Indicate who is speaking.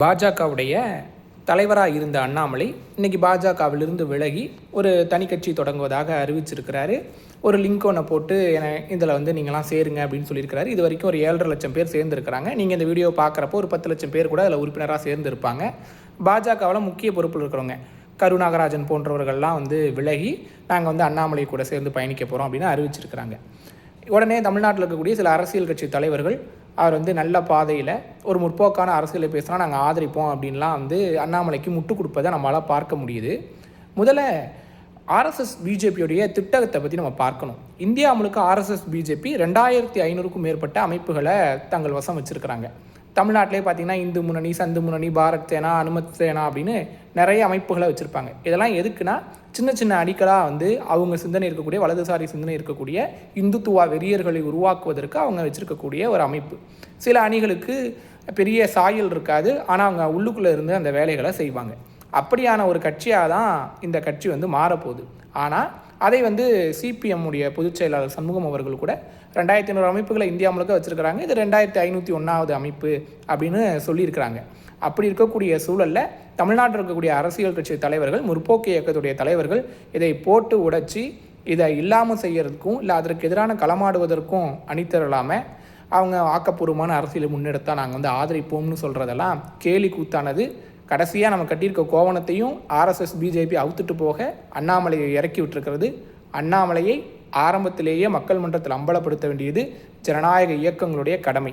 Speaker 1: பாஜகவுடைய தலைவராக இருந்த அண்ணாமலை இன்றைக்கி பாஜகவிலிருந்து விலகி ஒரு தனி கட்சி தொடங்குவதாக அறிவிச்சிருக்கிறாரு. ஒரு லிங்க் ஒன்று போட்டு இதில் நீங்களாம் சேருங்க அப்படின்னு சொல்லியிருக்கிறாரு. இது வரைக்கும் ஒரு 7.5 லட்சம் பேர் சேர்ந்துருக்கிறாங்க. நீங்கள் இந்த வீடியோ பார்க்குறப்போ ஒரு 10 லட்சம் பேர் கூட அதில் உறுப்பினராக சேர்ந்துருப்பாங்க. பாஜகவில் முக்கிய பொறுப்பில் இருக்கிறவங்க கருநாகராஜன் போன்றவர்கள்லாம் விலகி நாங்கள் அண்ணாமலை கூட சேர்ந்து பயணிக்க போகிறோம் அப்படின்னு அறிவிச்சிருக்கிறாங்க. உடனே தமிழ்நாட்டில் இருக்கக்கூடிய சில அரசியல் கட்சி தலைவர்கள் அவர் நல்ல பாதையில் ஒரு முற்போக்கான அரசியலை பேசினா நாங்கள் ஆதரிப்போம் அப்படின்லாம் அண்ணாமலைக்கு முட்டு கொடுப்பதை நம்மளால் பார்க்க முடியுது. முதல்ல ஆர்எஸ்எஸ் பிஜேபியோடைய திட்டத்தை பற்றி நம்ம பார்க்கணும். இந்தியா முழுக்க ஆர்எஸ்எஸ் பிஜேபி 2500க்கும் மேற்பட்ட அமைப்புகளை தங்கள் வசம் வச்சுருக்கிறாங்க. தமிழ்நாட்டிலே பார்த்திங்கன்னா இந்து முன்னணி, சந்து முன்னணி, பாரத் சேனா, அனுமத் சேனா அப்படின்னு நிறைய அமைப்புகளை வச்சுருப்பாங்க. இதெல்லாம் எதுக்குன்னா சின்ன சின்ன அணிகளாக அவங்க சிந்தனை இருக்கக்கூடிய வலதுசாரி சிந்தனை இருக்கக்கூடிய இந்துத்துவா வெறியர்களை உருவாக்குவதற்கு அவங்க வச்சுருக்கக்கூடிய ஒரு அமைப்பு. சில அணிகளுக்கு பெரிய சாயல் இருக்காது, ஆனால் அவங்க உள்ளுக்குள்ளே இருந்து அந்த வேலைகளை செய்வாங்க. அப்படியான ஒரு கட்சியாக தான் இந்த கட்சி மாறப்போகுது. ஆனால் அதை சிபிஎம் உடைய பொதுச் செயலாளர் சண்முகம் அவர்கள் கூட 2500 அமைப்புகளை இந்தியா முழுக்க வச்சுருக்கிறாங்க. இது 2501வது அமைப்பு அப்படின்னு சொல்லியிருக்கிறாங்க. அப்படி இருக்கக்கூடிய சூழலில் தமிழ்நாட்டில் இருக்கக்கூடிய அரசியல் கட்சி தலைவர்கள், முற்போக்கு இயக்கத்துடைய தலைவர்கள் இதை போட்டு உடைச்சி இதை இல்லாமல் செய்கிறதுக்கும் இல்லை அதற்கு எதிரான களமாடுவதற்கும் அணித்தரலாமல் அவங்க ஆக்கப்பூர்வமான அரசியலை முன்னெடுத்தால் நாங்கள் ஆதரிப்போம்னு சொல்கிறதெல்லாம் கேலி கூத்தானது. கடைசியாக நம்ம கட்டியிருக்க கோவணத்தையும் ஆர்எஸ்எஸ் பிஜேபி அவுத்துட்டு போக அண்ணாமலையை இறக்கி விட்டுருக்கிறது. அண்ணாமலையை ஆரம்பத்திலேயே மக்கள் மன்றத்தில் அம்பலப்படுத்த வேண்டியது ஜனநாயக இயக்கங்களுடைய கடமை.